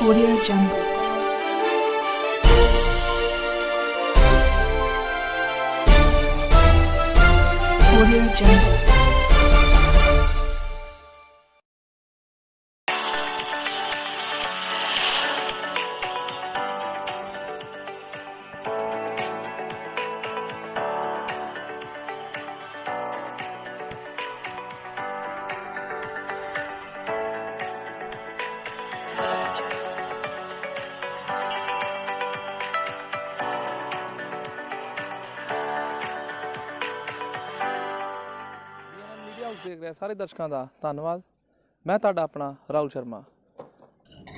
Audio Jungle. Audio Jungle. देख रहे सारे दर्शकों का धन्यवाद। मैं तुहाडा अपना राहुल शर्मा।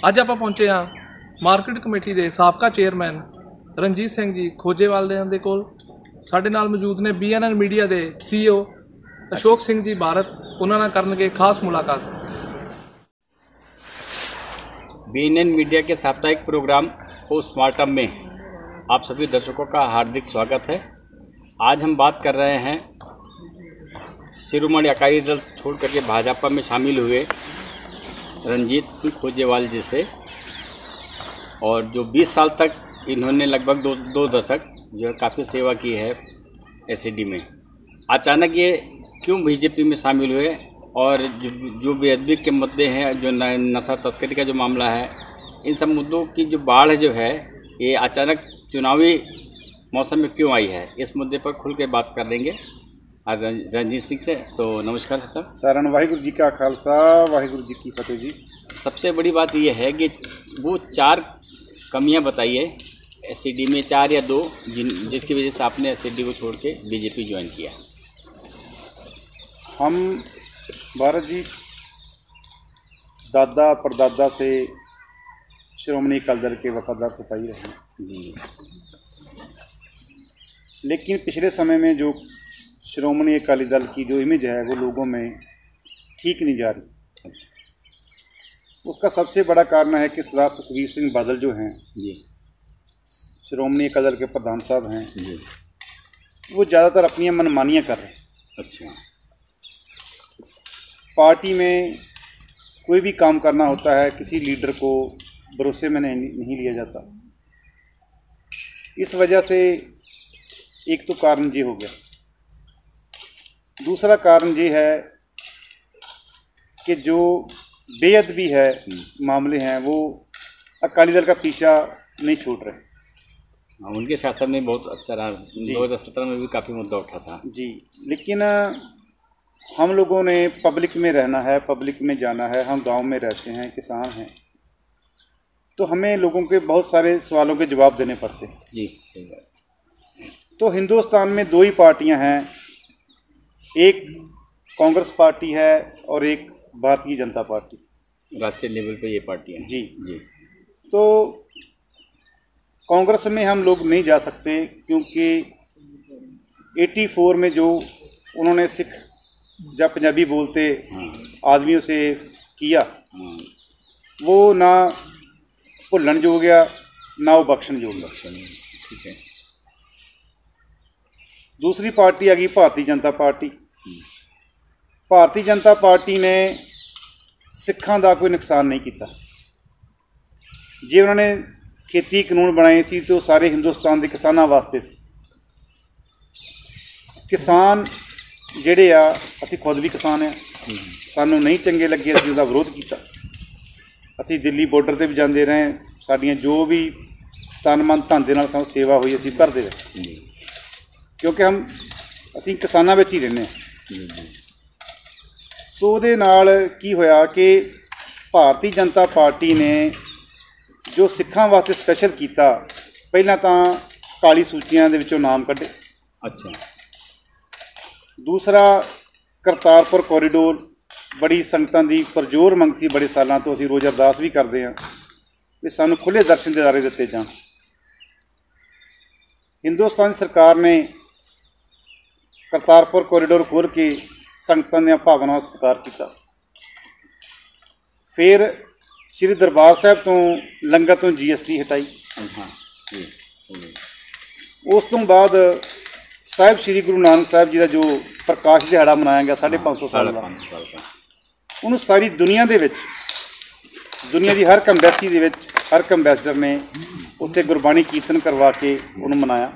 अज आप पहुंचे हाँ मार्केट कमेटी के साबका चेयरमैन रणजीत सिंह जी खोजेवाल दे कोल। साडे नाल मौजूद ने BNN मीडिया के CEO अशोक सिंह जी भारत। उन्होंने करनगे खास मुलाकात। BNN मीडिया के साप्ताहिक प्रोग्राम पोस्टमार्टम में आप सभी दर्शकों का हार्दिक स्वागत है। आज हम बात कर रहे हैं शिरोमणि अकाली दल छोड़ करके भाजपा में शामिल हुए रणजीत सिंह खोजेवाल जी से, और जो 20 साल तक इन्होंने लगभग दो दशक जो है काफ़ी सेवा की है SED में। अचानक ये क्यों बीजेपी में शामिल हुए, और जो बेअदबी के मुद्दे हैं, जो नशा तस्करी का जो मामला है, इन सब मुद्दों की जो बाढ़ जो है ये अचानक चुनावी मौसम में क्यों आई है, इस मुद्दे पर खुल के बात कर लेंगे आज रणजीत सिंह से। तो नमस्कार सर। सारण वाहिगुरु जी का खालसा वाहिगुरु जी की फतेह जी। सबसे बड़ी बात यह है कि वो 4 कमियां बताइए SED में, 4 या 2 जिसकी वजह से आपने SED को छोड़ के बीजेपी ज्वाइन किया। हम भारत जी दादा परदादा से श्रोमणी अकाली दल के वफादार सिपाही रहे जी, लेकिन पिछले समय में जो श्रोमणी अकाली दल की जो इमेज है वो लोगों में ठीक नहीं जा रही। उसका सबसे बड़ा कारण है कि सरदार सुखबीर सिंह बादल जो हैं जी, श्रोमणी अकाली दल के प्रधान साहब हैं जी, वो ज़्यादातर अपनी मनमानियाँ कर रहे हैं। अच्छा। पार्टी में कोई भी काम करना होता है किसी लीडर को भरोसे में नहीं लिया जाता। इस वजह से एक तो कारण ये हो गया। दूसरा कारण ये है कि जो बेअदबी है मामले हैं वो अकाली दल का पीछा नहीं छोड़ रहे। हाँ, उनके शासन में बहुत अच्छा रहा। 2017 में भी काफ़ी मुद्दा उठा था जी, लेकिन हम लोगों ने पब्लिक में रहना है, पब्लिक में जाना है। हम गांव में रहते हैं, किसान हैं, तो हमें लोगों के बहुत सारे सवालों के जवाब देने पड़ते हैं जी। सही बात। तो हिंदुस्तान में 2 ही पार्टियां हैं, एक कांग्रेस पार्टी है और एक भारतीय जनता पार्टी। राष्ट्रीय लेवल पे ये पार्टी है जी जी। तो कांग्रेस में हम लोग नहीं जा सकते क्योंकि 84 में जो उन्होंने सिख या पंजाबी बोलते आदमियों से किया वो ना भुल्लण जो गया ना वो बख्शण जो गया। ठीक है। दूसरी पार्टी आ गई भारतीय जनता पार्टी। भारतीय जनता पार्टी ने सिखां का कोई नुकसान नहीं किया। जे उन्होंने खेती कानून बनाए सी तो सारे हिंदुस्तान के किसानों वास्ते सी। किसान जिहड़े आ असीं खुद भी किसान हैं, सानू नहीं चंगे लगे, असीं उसदा विरोध किया। असीं दिल्ली बॉर्डर ते भी जाते रहे, साडियां जो भी तन मन धन दे नाल सानू सेवा हुई असीं भरदे रहे, क्योंकि असीं किसानां विच ही रहने हैं। सो उहदे नाल की होया कि भारतीय जनता पार्टी ने जो सिखां वास्ते स्पैशल किया, पहलां तां काली सूचियां दे विचों नाम कढे। अच्छा। दूसरा करतारपुर कॉरीडोर बड़ी संगतां दी परजोर मंग सी, बड़े सालों तो असीं रोज़ अरदास भी करते हैं कि सानू खुले दर्शन दिदारे दिते जाण। हिंदुस्तान सरकार ने करतारपुर कॉरीडोर खोल के संगतां दी भावना सत्कार किया। फिर श्री दरबार साहब तो लंगर तो GST हटाई। उस तो बाद साहिब श्री गुरु नानक साहब जी का जो प्रकाश दिहाड़ा मनाया गया 550 साल का, उन्होंने सारी दुनिया के दुनिया की हर कंबैसी ਹਰ ਇੱਕ ਅੰਬੈਸਡਰ ਨੇ ਉੱਥੇ ਗੁਰਬਾਣੀ ਕੀਰਤਨ ਕਰਵਾ ਕੇ ਉਹਨੂੰ ਮਨਾਇਆ।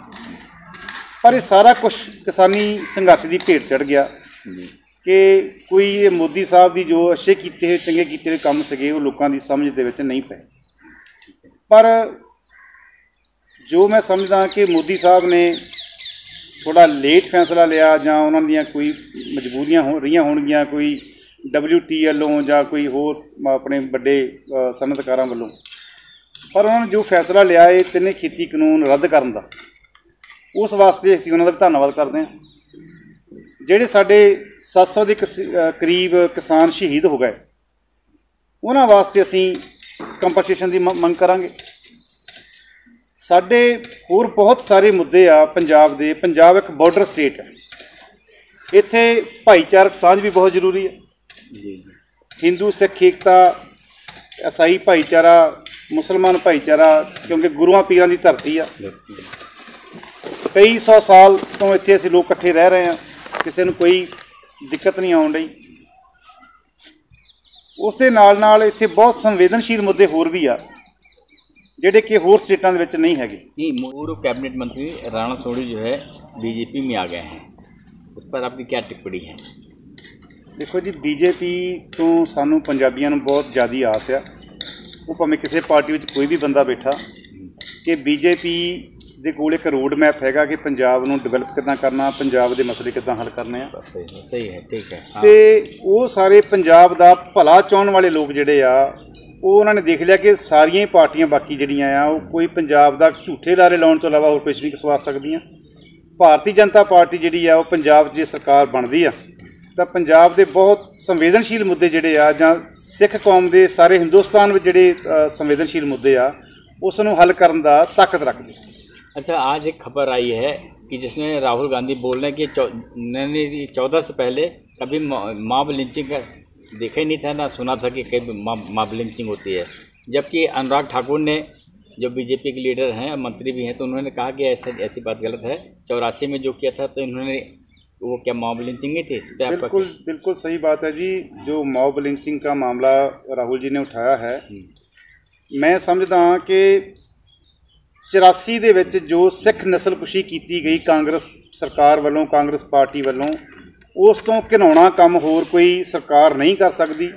ਪਰ ਇਹ ਸਾਰਾ ਕੁਝ ਕਿਸਾਨੀ ਸੰਘਰਸ਼ ਦੀ ਭੇਟ ਚੜ੍ਹ ਗਿਆ ਕਿ ਕੋਈ ਇਹ ਮੋਦੀ ਸਾਹਿਬ ਦੀ ਜੋ ਅੱਛੇ ਕੀਤੇ ਹੋਏ ਚੰਗੇ ਕੀਤੇ ਹੋਏ ਕੰਮ ਸੀਗੇ ਉਹ ਲੋਕਾਂ ਦੀ ਸਮਝ ਦੇ ਵਿੱਚ ਨਹੀਂ ਪਏ। ਪਰ ਜੋ ਮੈਂ ਸਮਝਦਾ ਕਿ ਮੋਦੀ ਸਾਹਿਬ ਨੇ ਥੋੜ੍ਹਾ ਲੇਟ ਫੈਸਲਾ ਲਿਆ ਜਾਂ ਉਹਨਾਂ ਦੀਆਂ ਕੋਈ ਮਜਬੂਰੀਆਂ ਹੋ ਰਹੀਆਂ ਹੋਣਗੀਆਂ, ਕੋਈ WT ਵੱਲੋਂ ਜਾਂ ਕੋਈ ਹੋਰ ਆਪਣੇ ਵੱਡੇ ਸਨਅਤਕਾਰਾਂ ਵੱਲੋਂ, ਪਰ ਉਹਨਾਂ ਨੇ ਜੋ ਫੈਸਲਾ ਲਿਆ ਇਹ ਤਿੰਨੇ ਖੇਤੀ ਕਾਨੂੰਨ ਰੱਦ ਕਰਨ ਦਾ, ਉਸ ਵਾਸਤੇ ਅਸੀਂ ਉਹਨਾਂ ਦਾ ਵੀ ਧੰਨਵਾਦ ਕਰਦੇ ਹਾਂ। ਜਿਹੜੇ ਸਾਡੇ 700 ਦੇ ਕਰੀਬ ਕਿਸਾਨ ਸ਼ਹੀਦ ਹੋ ਗਏ ਉਹਨਾਂ ਵਾਸਤੇ ਅਸੀਂ ਕੰਪਨਸੇਸ਼ਨ ਦੀ ਮੰਗ ਕਰਾਂਗੇ। ਸਾਡੇ ਹੋਰ ਬਹੁਤ ਸਾਰੇ ਮੁੱਦੇ ਆ ਪੰਜਾਬ ਦੇ। ਪੰਜਾਬ ਇੱਕ ਬਾਰਡਰ ਸਟੇਟ ਹੈ, ਇੱਥੇ ਭਾਈਚਾਰਕ ਸਾਂਝ ਵੀ ਬਹੁਤ ਜ਼ਰੂਰੀ ਹੈ। ਹਿੰਦੂ ਸਿੱਖ ਏਕਤਾ, ਈਸਾਈ ਭਾਈਚਾਰਾ, ਮੁਸਲਮਾਨ ਭਾਈਚਾਰਾ, ਕਿਉਂਕਿ ਗੁਰੂਆਂ ਪੀਰਾਂ ਦੀ ਧਰਤੀ ਆ। ਕਈ 100 ਸਾਲ ਤੋਂ ਇੱਥੇ ਅਸੀਂ ਲੋਕ ਇਕੱਠੇ ਰਹਿ ਰਹੇ ਹਾਂ, ਕਿਸੇ ਨੂੰ ਕੋਈ ਦਿੱਕਤ ਨਹੀਂ ਆਉਣ ਡਈ। ਉਸ ਦੇ ਨਾਲ ਨਾਲ ਇੱਥੇ ਬਹੁਤ ਸੰਵੇਦਨਸ਼ੀਲ ਮੁੱਦੇ ਹੋਰ ਵੀ ਆ ਜਿਹੜੇ ਕਿ ਹੋਰ स्टेटा ਦੇ ਵਿੱਚ नहीं है। पूर्व कैबिनेट मंत्री राणा सोनी जो है बीजेपी में आ गए हैं, उस पर आपकी क्या टिप्पणी है? देखो जी, बीजेपी तो सानू पंजाबियों ਨੂੰ बहुत ज़्यादा आस आ, वो भावें किसी पार्टी में कोई भी बंदा बैठा कि बीजेपी ਦੇ ਕੋਲ ਇੱਕ ਰੋਡ ਮੈਪ ਹੈਗਾ ਕਿ ਪੰਜਾਬ ਨੂੰ ਡਿਵੈਲਪ ਕਿੱਦਾਂ ਕਰਨਾ, ਪੰਜਾਬ ਦੇ ਮਸਲੇ ਕਿੱਦਾਂ ਹੱਲ ਕਰਨੇ ਆ। ਸਹੀ ਹੈ, ਠੀਕ ਹੈ। ਤੇ ਉਹ ਸਾਰੇ ਪੰਜਾਬ ਦਾ ਭਲਾ ਚਾਹੁਣ ਵਾਲੇ ਲੋਕ ਜਿਹੜੇ ਆ ਉਹ ਉਹਨਾਂ ਨੇ ਦੇਖ ਲਿਆ ਕਿ ਸਾਰੀਆਂ ਹੀ ਪਾਰਟੀਆਂ ਬਾਕੀ ਜਿਹੜੀਆਂ ਆ ਉਹ ਕੋਈ ਪੰਜਾਬ ਦਾ ਝੂਠੇ ਲਾਰੇ ਲਾਉਣ ਤੋਂ ਇਲਾਵਾ ਹੋਰ ਕੁਝ ਨਹੀਂ ਸਵਾਰ ਸਕਦੀਆਂ। ਭਾਰਤੀ ਜਨਤਾ ਪਾਰਟੀ ਜਿਹੜੀ ਆ ਉਹ ਪੰਜਾਬ 'ਚ ਜੇ ਸਰਕਾਰ ਬਣਦੀ ਆ ਤਾਂ ਪੰਜਾਬ ਦੇ ਬਹੁਤ ਸੰਵੇਦਨਸ਼ੀਲ ਮੁੱਦੇ ਜਿਹੜੇ ਆ ਜਾਂ ਸਿੱਖ ਕੌਮ ਦੇ ਸਾਰੇ ਹਿੰਦੁਸਤਾਨ ਵਿੱਚ ਜਿਹੜੇ ਸੰਵੇਦਨਸ਼ੀਲ ਮੁੱਦੇ ਆ ਉਸ ਨੂੰ ਹੱਲ ਕਰਨ ਦਾ ਤਾਕਤ ਰੱਖਦੇ। अच्छा, आज एक खबर आई है कि जिसमें राहुल गांधी बोल रहे हैं कि 14 से पहले कभी मॉब लिंचिंग का देखा ही नहीं था, ना सुना था कि कभी मॉब लिंचिंग होती है। जबकि अनुराग ठाकुर ने, जो बीजेपी के लीडर हैं, मंत्री भी हैं, तो उन्होंने कहा कि ऐसी बात गलत है। 84 में जो किया था तो इन्होंने वो क्या मॉब लिंचिंग नहीं थी? इस पर आपका बिल्कुल सही बात है जी। जो मॉब लिंचिंग का मामला राहुल जी ने उठाया है, मैं समझदा कि 84 ਦੇ ਵਿੱਚ ਜੋ ਸਿੱਖ ਨਸਲਕੁਸ਼ੀ ਕੀਤੀ ਗਈ ਕਾਂਗਰਸ ਸਰਕਾਰ ਵੱਲੋਂ, ਕਾਂਗਰਸ ਪਾਰਟੀ ਵੱਲੋਂ, ਉਸ ਤੋਂ ਘਿਨਾਉਣਾ ਕੰਮ ਹੋਰ ਕੋਈ ਸਰਕਾਰ ਨਹੀਂ ਕਰ ਸਕਦੀ।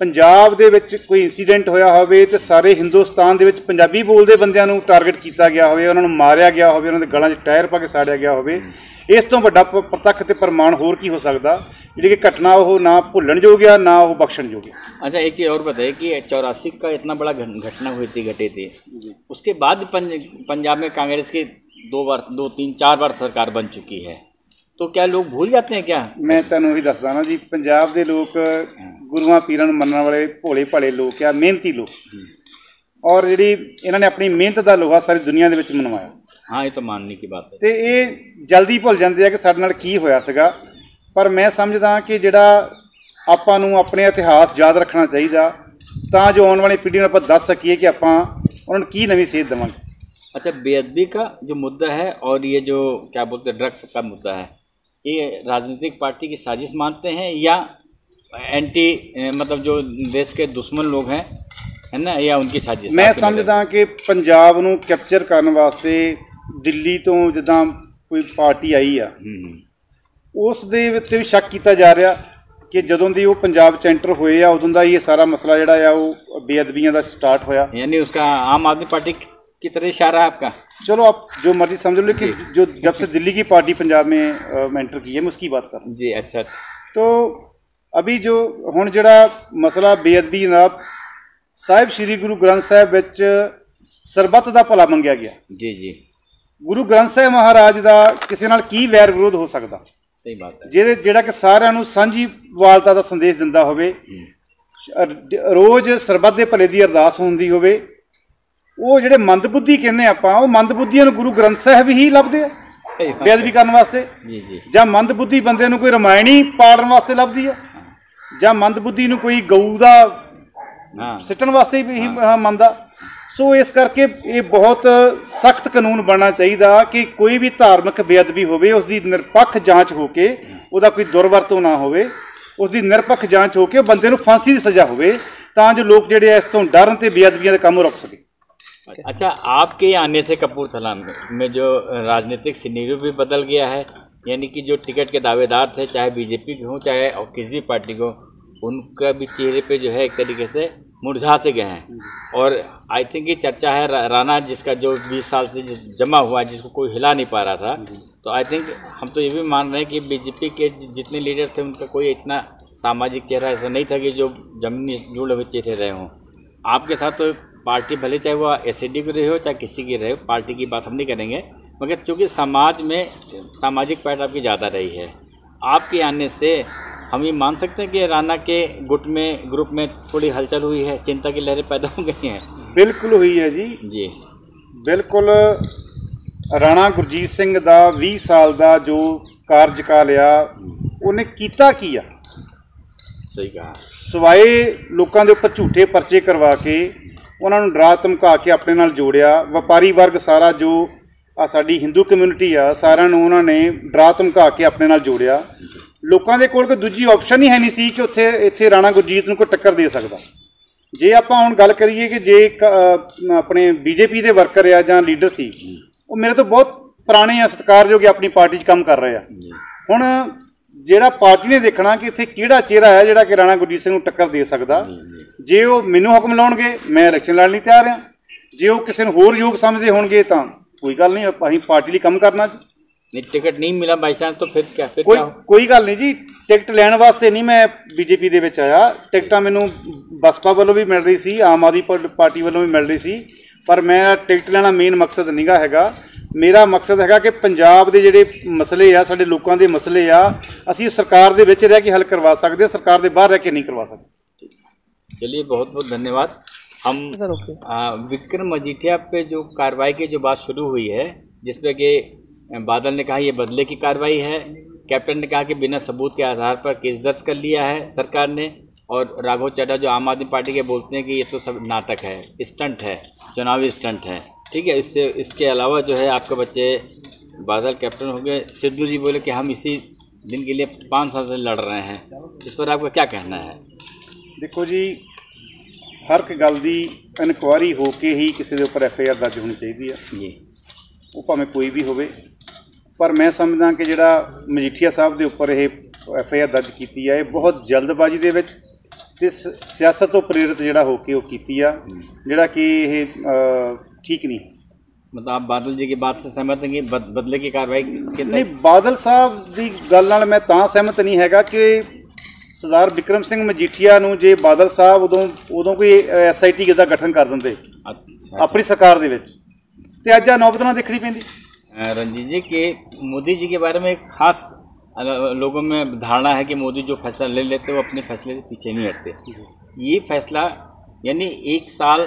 ਪੰਜਾਬ ਦੇ ਵਿੱਚ ਕੋਈ ਇੰਸੀਡੈਂਟ ਹੋਇਆ ਹੋਵੇ ਤੇ ਸਾਰੇ ਹਿੰਦੁਸਤਾਨ ਦੇ ਵਿੱਚ ਪੰਜਾਬੀ ਬੋਲਦੇ ਬੰਦਿਆਂ ਨੂੰ ਟਾਰਗੇਟ ਕੀਤਾ ਗਿਆ ਹੋਵੇ, ਉਹਨਾਂ ਨੂੰ ਮਾਰਿਆ ਗਿਆ ਹੋਵੇ, ਉਹਨਾਂ ਦੇ ਗਲਾਂ 'ਚ ਟਾਇਰ ਪਾ ਕੇ ਸਾੜਿਆ ਗਿਆ ਹੋਵੇ, ਇਸ ਤੋਂ ਵੱਡਾ ਪ੍ਰਤੱਖ ਤੇ ਪ੍ਰਮਾਣ ਹੋਰ ਕੀ ਹੋ सकता? ਜਿਹੜੀ ਕਿ घटना वो ना भुल्लण जोग है ना वो बख्शण जोग है। अच्छा, एक चीज़ और बताइए कि 84 का इतना बड़ा घटना घटी थी, उसके बाद पंजाब में कांग्रेस की 2 3 4 बार सरकार बन चुकी है, तो क्या लोग भूल जाते हैं क्या? मैं तुहानूं ही दसदा ना जी, पंजाब के लोग गुरुआं पीरां नूं मन्नण वाले भोले भाले लोग आ, मेहनती लोग, और जी इन्होंने अपनी मेहनत का लोहा सारी दुनिया दे विच मनवाया। हाँ, ये तो मानने की बात है। तो ये जल्दी भुल जाते हैं कि साडे नाल की होया सीगा। पर मैं समझदा कि जिहड़ा आपां नूं अपने इतिहास याद रखना चाहिए तां जो आने वाली पीढ़ी नूं आपां दस सकीए कि आपां उन्हां नूं की नवीं सेध देवांगे। अच्छा, बेअदबी का जो मुद्दा है और ये जो क्या बोलते हैं ड्रग्स का मुद्दा है, ये राजनीतिक पार्टी की साजिश मानते हैं या एंटी मतलब जो देश के दुश्मन लोग हैं, है ना, या उनकी साजिश? मैं समझदा कि पंजाब नूं कैप्चर करने वास्ते दिल्ली तो जिद्दां कोई पार्टी आई आ, उस दे उत्ते भी शक किया जा रहा कि जदों दी वो पंजाब च एंटर होए आ उदों दा ये सारा मसला जिहड़ा आ वो बेअदबियां दा स्टार्ट होया। यानी उसका आम आदमी पार्टी की तरह इशारा है आपका? चलो आप जो मर्जी समझ लो, लेकिन जो जब से दिल्ली की पार्टी पंजाब में एंटर की है मैं उसकी बात कर रहा हूँ जी। अच्छा, तो अभी जो हुण जिहड़ा मसला बेअदबी दा, साहिब श्री गुरु ग्रंथ साहिब विच सरबत दा भला मंगिया गया। जी जी। गुरु ग्रंथ साहिब महाराज दा किसी नाल की वैर विरोध हो सकता? सही बात है। ਜਿਹੜਾ ਕਿ ਸਾਰਿਆਂ ਨੂੰ ਸਾਂਝੀ ਵਾਲਤਾ ਦਾ ਸੰਦੇਸ਼ ਦਿੰਦਾ ਹੋਵੇ, ਰੋਜ਼ ਸਰਬੱਤ ਦੇ ਭਲੇ ਦੀ ਅਰਦਾਸ ਹੁੰਦੀ ਹੋਵੇ, ਉਹ ਜਿਹੜੇ ਮੰਦਬੁੱਧੀ ਕਹਿੰਦੇ ਆਪਾਂ, ਉਹ ਮੰਦਬੁੱਧੀਆਂ ਨੂੰ ਗੁਰੂ ਗ੍ਰੰਥ ਸਾਹਿਬ ਹੀ ਲੱਭਦੇ ਆ ਬੇਅਦਬੀ ਕਰਨ ਵਾਸਤੇ। ਜੀ ਜੀ। ਜਾਂ ਮੰਦਬੁੱਧੀ ਬੰਦੇ ਨੂੰ ਕੋਈ ਰਮਾਇਣੀ ਪਾੜਨ ਵਾਸਤੇ ਲੱਭਦੀ ਆ, ਜਾਂ ਮੰਦਬੁੱਧੀ ਨੂੰ ਕੋਈ ਗਊ ਦਾ ਸਿੱਟਣ ਵਾਸਤੇ ਹੀ ਮੰਨਦਾ। सो इस करके ये बहुत सख्त कानून बनना चाहिए कि कोई भी धार्मिक बेअदबी होवे उसकी निरपक्ष जांच होके उसका कोई दुरवरतों ना होवे, उसकी निरपक्ष जांच होके बंदे नूं फांसी की सज़ा होवे ਤਾਂ जो लोग ਜਿਹੜੇ ਇਸ ਤੋਂ ਡਰਨ ਤੇ ਬੇਅਦਬੀਆਂ ਦੇ ਕੰਮ ਰੁਕ ਸਕੇ। अच्छा, आपके आने से कपूरथला में जो राजनीतिक सिनेरियो भी बदल गया है, यानी कि जो टिकट के दावेदार थे, चाहे बीजेपी के हों चाहे और किसी भी पार्टी को, उनका भी चेहरे पे जो है एक तरीके से मुरझा से गए हैं। और आई थिंक ये चर्चा है राणा जिसका जो 20 साल से जमा हुआ है, जिसको कोई हिला नहीं पा रहा था, तो आई थिंक हम तो ये भी मान रहे हैं कि बीजेपी के जितने लीडर थे उनका कोई इतना सामाजिक चेहरा ऐसा नहीं था कि जो जमीनी जुड़े हुए चेहरे रहे हों। आपके साथ तो पार्टी भले चाहे वो एसएडी की रही हो चाहे किसी की रहे हो, पार्टी की बात हम नहीं करेंगे, मगर चूँकि समाज में सामाजिक पैठ आपकी ज़्यादा रही है, आपके आने से हम ये मान सकते हैं कि राणा के ग्रुप में थोड़ी हलचल हुई है, चिंता की लहरें पैदा हो गई हैं। बिल्कुल हुई है जी बिल्कुल। राणा गुरजीत सिंह ਦਾ 20 ਸਾਲ ਦਾ ਜੋ ਕਾਰਜਕਾਲ ਆ ਉਹਨੇ ਕੀਤਾ ਕੀ ਆ? सही कहा। ਸਵਾਏ ਲੋਕਾਂ ਦੇ ਉੱਪਰ ਝੂਠੇ ਪਰਚੇ ਕਰਵਾ ਕੇ ਉਹਨਾਂ ਨੂੰ ਡਰਾ ਧਮਕਾ ਕੇ ਆਪਣੇ ਨਾਲ ਜੋੜਿਆ। ਵਪਾਰੀ ਵਰਗ ਸਾਰਾ ਜੋ ਆ ਸਾਡੀ ਹਿੰਦੂ ਕਮਿਊਨਿਟੀ ਆ, ਸਾਰਿਆਂ ਨੂੰ ਉਹਨਾਂ ਨੇ ਡਰਾ ਧਮਕਾ ਕੇ ਆਪਣੇ ਨਾਲ ਜੋੜਿਆ। ਲੋਕਾਂ ਦੇ ਕੋਲ ਕੋਈ ਦੂਜੀ ਆਪਸ਼ਨ ਹੀ ਹੈ ਨਹੀਂ ਸੀ ਕਿ ਇੱਥੇ ਰਾਣਾ ਗੁਰਜੀਤ ਨੂੰ ਕੋਈ ਟੱਕਰ ਦੇ ਸਕਦਾ। ਜੇ ਆਪਾਂ ਹੁਣ ਗੱਲ ਕਰੀਏ ਕਿ ਜੇ ਆਪਣੇ ਬੀਜੇਪੀ ਦੇ ਵਰਕਰ ਆ ਜਾਂ ਲੀਡਰ ਸੀ, ਉਹ ਮੇਰੇ ਤੋਂ ਬਹੁਤ ਪੁਰਾਣੇ ਆ, ਸਤਿਕਾਰਯੋਗ ਆਪਣੀ ਪਾਰਟੀ 'ਚ ਕੰਮ ਕਰ ਰਹੇ ਆ। ਹੁਣ ਜਿਹੜਾ ਪਾਰਟੀ ਨੇ ਦੇਖਣਾ ਕਿ ਇੱਥੇ ਕਿਹੜਾ ਚਿਹਰਾ ਹੈ ਜਿਹੜਾ ਕਿ ਰਾਣਾ ਗੁਰਜੀਤ ਸਿੰਘ ਨੂੰ ਟੱਕਰ ਦੇ ਸਕਦਾ। ਜੇ ਉਹ ਮੈਨੂੰ ਹੁਕਮ ਲਾਉਣਗੇ ਮੈਂ ਇਲੈਕਸ਼ਨ ਲੜਨ ਲਈ ਤਿਆਰ ਹਾਂ, ਜੇ ਉਹ ਕਿਸੇ ਨੂੰ ਹੋਰ ਯੋਗ ਸਮਝਦੇ ਹੋਣਗੇ ਤਾਂ ਕੋਈ ਗੱਲ ਨਹੀਂ, ਅਸੀਂ ਪਾਰਟੀ ਲਈ ਕੰਮ ਕਰਨਾ ਜੀ। नहीं, टिकट नहीं मिला बाई चांस तो फिर क्या? कोई गल नहीं जी, टिकट लैन वास्ते नहीं मैं बीजेपी दे विच आया। टिकटां मैनूं बसपा वालों भी मिल रही सी, आम आदमी पार्टी वालों भी मिल रही सी, पर मैं टिकट लेना मेन मकसद नहीं गा हैगा। मेरा मकसद हैगा कि पंजाब दे जिहड़े मसले आ, साडे लोकां दे मसले आ, असीं सरकार दे विच रह के हल करवा सकदे, सरकार दे बाहर रह के नहीं करवा सकते। चलिए, बहुत बहुत धन्यवाद। हम विक्रम मजीठिया पे जो कार्रवाई की जो बात शुरू हुई है, जिसपे कि बादल ने कहा ये बदले की कार्रवाई है, कैप्टन ने कहा कि बिना सबूत के आधार पर केस दर्ज कर लिया है सरकार ने, और राघव चड्ढा जो आम आदमी पार्टी के बोलते हैं कि ये तो सब नाटक है, स्टंट है, चुनावी स्टंट है। ठीक है, इसके अलावा जो है आपके बच्चे बादल कैप्टन हो गए, सिद्धू जी बोले कि हम इसी दिन के लिए 5 साल से लड़ रहे हैं। इस पर आपका क्या कहना है? देखो जी, हर एक गल की इनकुआरी होके ही किसी के उपर FIR दर्ज होनी चाहिए है जी, वो भावें कोई भी होवे। पर मैं समझदा कि जिहड़ा मजीठिया साहब के उपर यह FIR दर्ज की है, बहुत जल्दबाजी दे विच ते सियासत तो प्रेरित जिहड़ा होके वो कीती आ, जिहड़ा कि यह ठीक नहीं। मतलब आप बादल जी की बात से सहमत हैं कि बदले की कार्रवाई नहीं? बादल साहब की गल नाल मैं तां सहमत नहीं हैगा कि सरदार बिक्रम सिंह मजीठिया नूं जे बादल साहब उदों कोई SIT ਦਾ गठन कर दिंदे अपनी सरकार दे विच, ते अज आ नौबत ना देखनी पैंदी। रंजीत जी के मोदी जी के बारे में एक खास लोगों में धारणा है कि मोदी जो फैसला ले लेते वो अपने फैसले से पीछे नहीं हटते। ये फैसला यानी 1 साल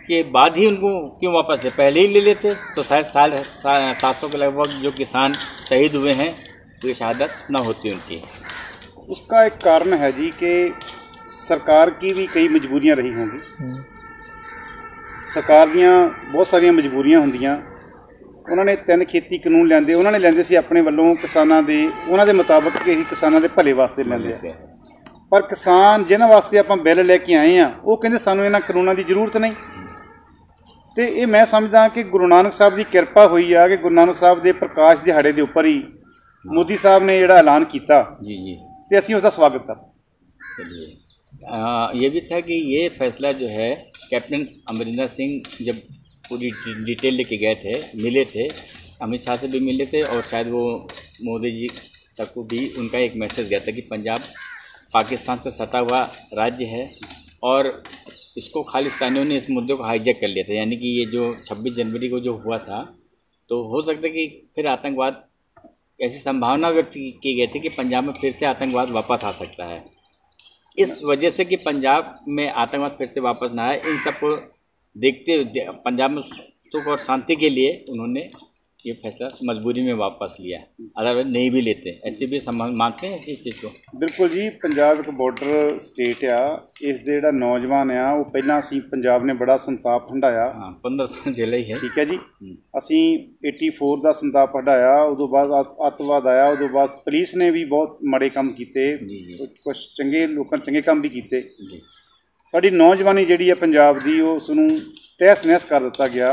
के बाद ही उनको क्यों वापस ले? पहले ही ले लेते तो शायद 700 के लगभग जो किसान शहीद हुए हैं तो ये शहादत ना होती उनकी। उसका एक कारण है जी कि सरकार की भी कई मजबूरियां रही होंगी। सरकार दियाँ बहुत सारिया मजबूरियां होंदियां। उन्होंने 3 खेती कानून लियाते, उन्होंने लियाते सी अपने वालों किसानों के, उन्होंने मुताबिक कि किसानों के भले वास्ते लियाते, पर किसान जिन्होंने वास्ते आप बिल लैके आए हैं वो कहते सानू इन्हां कानूनों की जरूरत नहीं। तो ये मैं समझदा कि गुरु नानक साहब की किरपा हुई है कि गुरु नानक साहब के प्रकाश दिहाड़े के उपर ही मोदी साहब ने जिहड़ा ऐलान किया जी जी, तो असीं उसका स्वागत कर। ये भी था कि ये फैसला जो है कैप्टन अमरिंदर सिंह जब पूरी डिटेल लेके गए थे, मिले थे, अमित शाह से भी मिले थे, और शायद वो मोदी जी तक को भी उनका एक मैसेज गया था कि पंजाब पाकिस्तान से सटा हुआ राज्य है और इसको खालिस्तानियों ने इस मुद्दे को हाईजैक कर लिया था। यानी कि ये जो 26 जनवरी को जो हुआ था, तो हो सकता है कि फिर आतंकवाद, ऐसी संभावना व्यक्त की गई थी कि पंजाब में फिर से आतंकवाद वापस आ सकता है। इस वजह से कि पंजाब में आतंकवाद फिर से वापस ना आए, इन सबको देखते हुए पंजाब में सुख और शांति के लिए उन्होंने ये फैसला मजबूरी में वापस लिया, अदरवाइज नहीं भी लेते। ऐसे भी मानते हैं इस चीज़ को? बिल्कुल जी, पंजाब एक बॉर्डर स्टेट आ, इस दे जिहड़ा नौजवान आ वो पहला असीं पंजाब ने बड़ा संताप हंडाया। 15 साल जेल ही है। ठीक है जी, असीं 84 का संताप हंडाया, उदों बाद अतवाद आया, उदों बाद पुलिस ने भी बहुत माड़े काम कीते, कुछ चंगे लोगों चंगे काम भी कीते। ਸਾਡੀ ਨੌਜਵਾਨੀ ਜਿਹੜੀ ਹੈ ਪੰਜਾਬ ਦੀ ਉਸ ਨੂੰ ਤਹਿਸ ਨਹਿਸ ਕਰ ਦਿੱਤਾ ਗਿਆ।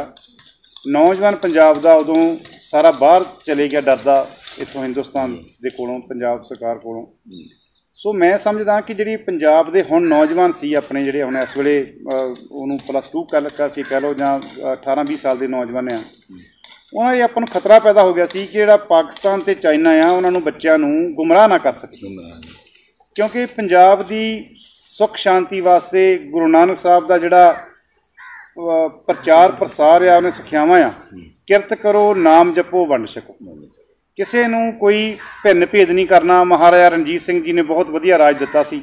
ਨੌਜਵਾਨ ਪੰਜਾਬ ਦਾ ਉਦੋਂ ਸਾਰਾ ਬਾਹਰ ਚਲੇ ਗਿਆ ਡਰਦਾ ਇੱਥੋਂ ਹਿੰਦੁਸਤਾਨ ਦੇ ਕੋਲੋਂ, ਪੰਜਾਬ ਸਰਕਾਰ ਕੋਲੋਂ। ਸੋ ਮੈਂ ਸਮਝਦਾ ਕਿ ਜਿਹੜੀ ਪੰਜਾਬ ਦੇ ਹੁਣ ਨੌਜਵਾਨ ਸੀ ਆਪਣੇ ਜਿਹੜੇ ਹੁਣ ਇਸ ਵੇਲੇ ਉਹਨੂੰ +2 ਕਰਕੇ ਕਹਿ ਲਓ ਜਾਂ 18-20 ਸਾਲ ਦੇ ਨੌਜਵਾਨ ਆ, ਉਹਨਾਂ ਇਹ ਆਪਾਂ ਨੂੰ ਖਤਰਾ ਪੈਦਾ ਹੋ ਗਿਆ ਸੀ ਕਿ ਜਿਹੜਾ ਪਾਕਿਸਤਾਨ ਅਤੇ ਚਾਈਨਾ ਆ ਉਹਨਾਂ ਨੂੰ ਬੱਚਿਆਂ ਨੂੰ ਗੁੰਮਰਾਹ ਨਾ ਕਰ ਸਕੇ। ਕਿਉਂਕਿ ਪੰਜਾਬ ਦੀ ਸੁੱਖ ਸ਼ਾਂਤੀ ਵਾਸਤੇ ਗੁਰੂ ਨਾਨਕ ਸਾਹਿਬ ਦਾ ਜਿਹੜਾ ਪ੍ਰਚਾਰ ਪ੍ਰਸਾਰ ਆ, ਉਹਨੇ ਸਿੱਖਿਆਵਾਂ ਆ, ਕਿਰਤ ਕਰੋ ਨਾਮ ਜਪੋ ਵੰਡ ਛਕੋ, ਕਿਸੇ ਨੂੰ ਕੋਈ ਭਿੰਨ ਭੇਦ ਨਹੀਂ ਕਰਨਾ। ਮਹਾਰਾਜਾ ਰਣਜੀਤ ਸਿੰਘ ਜੀ ਨੇ ਬਹੁਤ ਵਧੀਆ ਰਾਜ ਦਿੱਤਾ ਸੀ।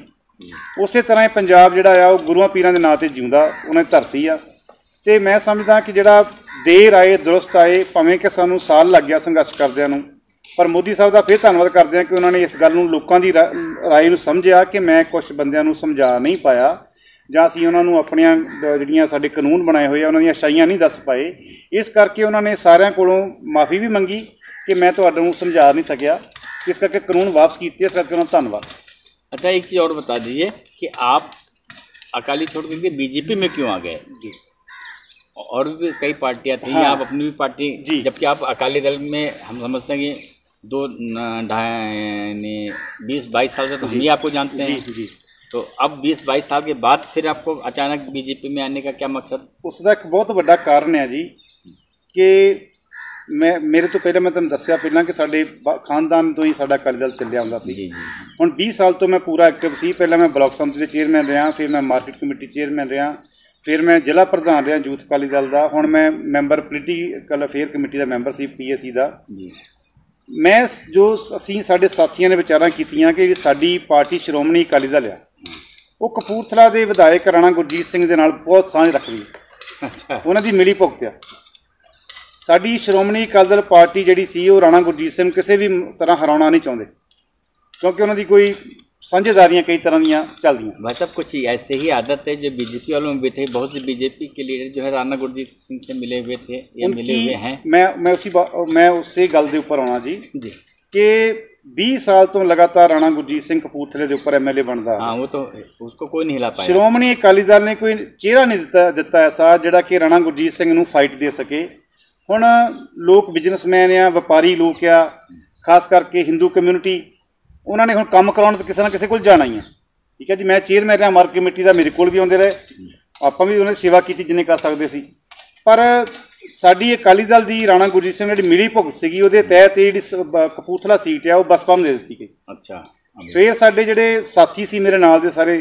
ਉਸੇ ਤਰ੍ਹਾਂ ਹੀ ਪੰਜਾਬ ਜਿਹੜਾ ਆ ਉਹ ਗੁਰੂਆਂ ਪੀਰਾਂ ਦੇ ਨਾਂ 'ਤੇ ਜਿਉਂਦਾ, ਉਹਨਾਂ ਦੀ ਧਰਤੀ ਆ। ਅਤੇ ਮੈਂ ਸਮਝਦਾ ਕਿ ਜਿਹੜਾ ਦੇਰ ਆਏ ਦਰੁਸਤ ਆਏ, ਭਾਵੇਂ ਕਿ ਸਾਨੂੰ ਸਾਲ ਲੱਗ ਗਿਆ ਸੰਘਰਸ਼ ਕਰਦਿਆਂ ਨੂੰ, ਪਰ ਮੋਦੀ ਸਾਹਿਬ ਦਾ ਫਿਰ ਧੰਨਵਾਦ ਕਰਦੇ ਹਾਂ ਕਿ ਉਹਨਾਂ ਨੇ ਇਸ ਗੱਲ ਨੂੰ ਲੋਕਾਂ ਦੀ ਰਾਏ ਨੂੰ ਸਮਝਿਆ ਕਿ ਮੈਂ ਕੁਛ ਬੰਦਿਆਂ ਨੂੰ ਸਮਝਾ ਨਹੀਂ ਪਾਇਆ, ਜਾਂ ਅਸੀਂ ਉਹਨਾਂ ਨੂੰ ਆਪਣੀਆਂ ਜਿਹੜੀਆਂ ਸਾਡੇ ਕਾਨੂੰਨ ਬਣਾਏ ਹੋਏ ਆ ਉਹਨਾਂ ਦੀਆਂ ਅੱਛਾਈਆਂ ਨਹੀਂ ਦੱਸ ਪਾਏ। ਇਸ ਕਰਕੇ ਉਹਨਾਂ ਨੇ ਸਾਰਿਆਂ ਕੋਲੋਂ ਮਾफ़ੀ ਵੀ ਮੰਗੀ कि मैं तुहानू समझा नहीं सकिया, इस करके कानून वापस किए, इस करके उन्होंने धन्यवाद। अच्छा, एक चीज़ और बता दीजिए कि आप अकाली छोड़ करके बीजेपी में क्यों आ गए? जी, और भी कई पार्टियां थी, हाँ, आप अपनी भी पार्टी, जबकि आप अकाली दल में हम समझते हैं कि 20-22 साल से तो हम ही आपको जानते हैं। जी। तो अब 20-22 साल के बाद फिर आपको अचानक बीजेपी में आने का क्या मकसद? उसका एक बहुत बड़ा कारण है जी कि मेरे तो पहले मैं तुहानू दस्सिया पहला कि साडे खानदान तो ही साडा अकाली दल चलिया हुंदा सी। हुण 20 साल तो मैं पूरा एक्टिव सी। पहले मैं ब्लॉक संमति के चेयरमैन रहा, फिर मैं मार्केट कमेटी चेयरमैन रहा, फिर मैं जिला प्रधान रहा यूथ अकाली दल का, हुण मैं मैंबर पोलीटिकल अफेयर कमेटी का मैंबर सी PAC का। मैं जो असीं साडे साथियों ने विचारां कीतियां कि साडी पार्टी श्रोमणी अकाली दल आ, वो कपूरथला के विधायक राणा गुरजीत सिंह दे नाल बहुत सांझ रखदी है, उन्हां दी मिली भुगत आ। साडी श्रोमणी अकाली दल पार्टी जिहड़ी सी वो राणा गुरजीत सिंह किसी भी तरह हराउणा नहीं चाहुंदे, क्योंकि उन्हां दी कोई साझेदारियां कई तरह दीयां चलदियां। भाई साहब, कुछ ऐसे ही आदत है जो बीजेपी वालों में भी थे, बहुत से बीजेपी के लीडर जो है राणा गुरजीत सिंह से मिले हुए थे या मिले हुए हैं। मैं उसी गल दे उपर आउणा जी कि 20 साल तो लगातार राणा गुरजीत सिंह कपूरथले दे उपर MLA बनदा। हाँ, वो तो उसको कोई नहीं हिला पाया। श्रोमणी अकाली दल ने कोई चेहरा नहीं दिता ऐसा जिहड़ा कि राणा गुरजीत सिंह नूं फाइट दे सके। हुण लोग बिजनेसमैन आ, व्यापारी लोग आ, खास करके हिंदू कम्यूनिटी, उन्होंने हुण काम कराउण किसी ना किसी कोल जाना ही है। ठीक है जी, मैं चेयरमैन रहा मार्केट कमेटी का, मेरे कोल भी आउंदे रहे, आपां भी उन्होंने सेवा की जिन्ने कर सकते सी। पर साडी अकाली दल की राणा गुरजीत सिंह जी मिली भुगत सीगी, उहदे तहत जी कपूरथला सीट आ वो बसपा में दे दी गई। अच्छा, फिर साडे जिहड़े साथी सी मेरे नाल दे सारे,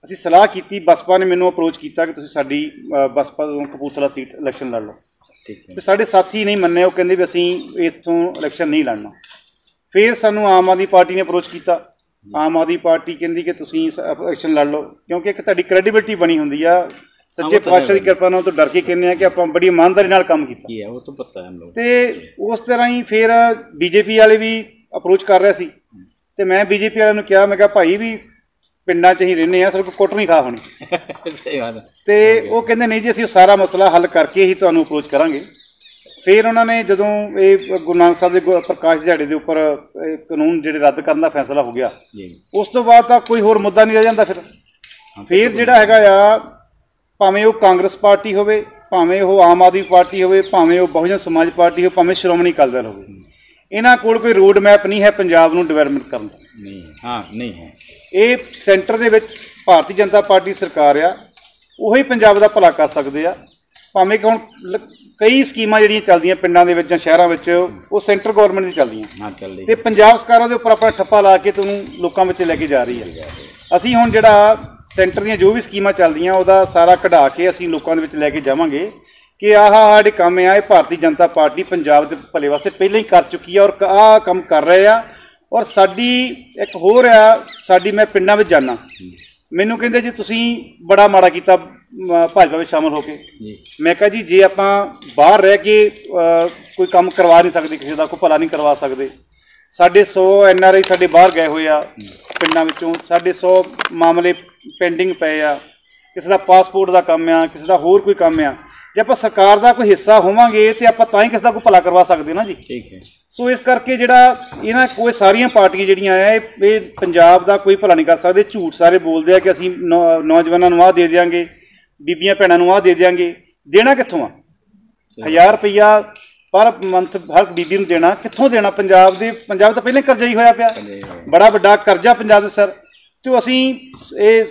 असीं सलाह कीती, बसपा ने मैनूं अप्रोच किया कि तुसीं साडी बसपा तो कपूरथला सीट इलैक्शन लड़ लो। साढ़े साथी नहीं मन्ने, वो कहते भी असीं इत्थों इलैक्शन नहीं लड़ना। फिर सानू आम आदमी पार्टी ने अप्रोच किया, आम आदमी पार्टी कहती कि तुसीं इलैक्शन लड़ लो, क्योंकि एक तुहाडी क्रेडिबिलिटी बनी हुंदी आ, सच्चे पातशाह की कृपा नाल तो डर के कहने कि आपां बड़ी ईमानदारी नाल काम कीता, वो तो पता है हम लोग। ते उस तरह ही फिर बीजेपी वाले भी अप्रोच कर रहे सी, ते मैं बीजेपी वाले नूं कहा, मैं कहा भाई भी पिंडां 'च ही रहने आ, सिर्फ कुट नहीं खा होनी। सही बात है। तो वो कहते नहीं जी असीं सारा मसला हल करके ही तुहानूं अप्रोच करांगे। फिर उन्होंने जदों ये गुरु नानक साहब के प्रकाश दिहाड़े के उपर कानून जिहड़े रद्द करने का फैसला हो गया, उस तो बाद तो कोई होर मुद्दा नहीं रह जाता। फिर जिहड़ा हैगा आ, भावें वो कांग्रेस पार्टी होवे, भावें वो आम आदमी पार्टी होवे, भावें वो बहुजन समाज पार्टी हो, भावें श्रोमणी अकाली दल होवे, इन्हां कोल कोई रोड मैप नहीं है पंजाब नूं डिवेलपमेंट करन दा। नहीं, हाँ नहीं है। ये सेंटर दे विच भारतीय जनता पार्टी सरकार आ, उही पंजाब दा भला कर सकदे आ। भावें कि हुण कई स्कीमां जिहड़ियां चलदियां पिंडां दे विच जां शहरां विच, वो सेंटर गौरमेंट दी चलदियां, ते पंजाब सरकार उहदे उपर अपना ठप्पा ला के तुहानूं लोकां विच लैके जा रही है। असीं हुण जिहड़ा सेंटर दीयां जो भी स्कीमां चलदियां उहदा सारा कढा के असीं लोकां दे विच लैके जावांगे कि आह साडे काम आ, भारतीय जनता पार्टी पंजाब दे भले वास्ते पहले ही कर चुकी है और आह काम कर रहे आ। और साडी एक होर आ, साडी मैं पिंडां विच जाना, मैनूं कहंदे जी तुसीं बड़ा माड़ा कीता भाजपा में शामिल होके। मैं कहा जी जे आपां बाहर रह के कोई काम करवा नहीं सकते, किसी का कोई भला नहीं करवा सकते। साढ़े 100 NRI साढ़े बाहर गए हुए आ पिंडां विचों, साढ़े 100 मामले पेंडिंग पे आ, किसी का पासपोर्ट का काम आ, किसी का होर कोई काम आ। ਜੇ ਆਪਾਂ ਸਰਕਾਰ ਦਾ ਕੋਈ ਹਿੱਸਾ ਹੋਵਾਂਗੇ ਤੇ ਆਪਾਂ ਤਾਂ ਹੀ ਕਿਸੇ ਦਾ ਕੋਈ ਭਲਾ ਕਰਵਾ ਸਕਦੇ ਨਾ ਜੀ। ठीक है। ਸੋ ਇਸ ਕਰਕੇ ਜਿਹੜਾ ਇਹਨਾਂ ਕੋਈ ਸਾਰੀਆਂ ਪਾਰਟੀਆਂ ਜਿਹੜੀਆਂ ਆ ਇਹ ਪੰਜਾਬ ਦਾ ਕੋਈ ਭਲਾ ਨਹੀਂ ਕਰ ਸਕਦੇ। ਝੂਠ ਸਾਰੇ ਬੋਲਦੇ ਆ ਕਿ ਅਸੀਂ ਨੌਜਵਾਨਾਂ ਨੂੰ ਆਹ ਦੇ ਦਿਆਂਗੇ, ਬੀਬੀਆਂ ਭੈਣਾਂ ਨੂੰ ਆਹ ਦੇ ਦਿਆਂਗੇ। ਦੇਣਾ ਕਿੱਥੋਂ ਆ? 1000 ਰੁਪਈਆ ਪਰ ਮੰਥ ਹਰ ਬੀਬੀ ਨੂੰ ਦੇਣਾ ਕਿੱਥੋਂ ਦੇਣਾ? ਪੰਜਾਬ ਤਾਂ ਪਹਿਲਾਂ ਹੀ ਕਰਜ਼ਾ ਹੀ ਹੋਇਆ ਪਿਆ, ਬੜਾ ਵੱਡਾ ਕਰਜ਼ਾ ਪੰਜਾਬ ਦੇ ਸਰ। ਤੇ ਅਸੀਂ ਇਹ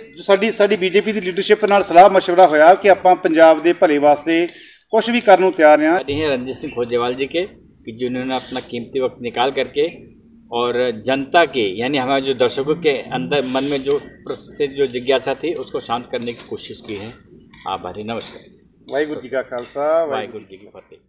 ਸਾਡੀ ਬੀਜੇਪੀ ਦੀ ਲੀਡਰਸ਼ਿਪ ਨਾਲ ਸਲਾਹ ਮਸ਼ਵਰਾ ਹੋਇਆ ਕਿ ਆਪਾਂ ਪੰਜਾਬ ਦੇ ਭਲੇ ਵਾਸਤੇ कुछ भी करने को तैयार हैं। रणजीत सिंह खोजेवाल जी के कि जिन्होंने अपना कीमती वक्त निकाल करके और जनता के यानी हमारे जो दर्शकों के अंदर मन में जो जो जिज्ञासा थी उसको शांत करने की कोशिश की है। आभारी। नमस्कार। वाहिगुरू जी का खालसा, वाहिगुरू जी की फतेह।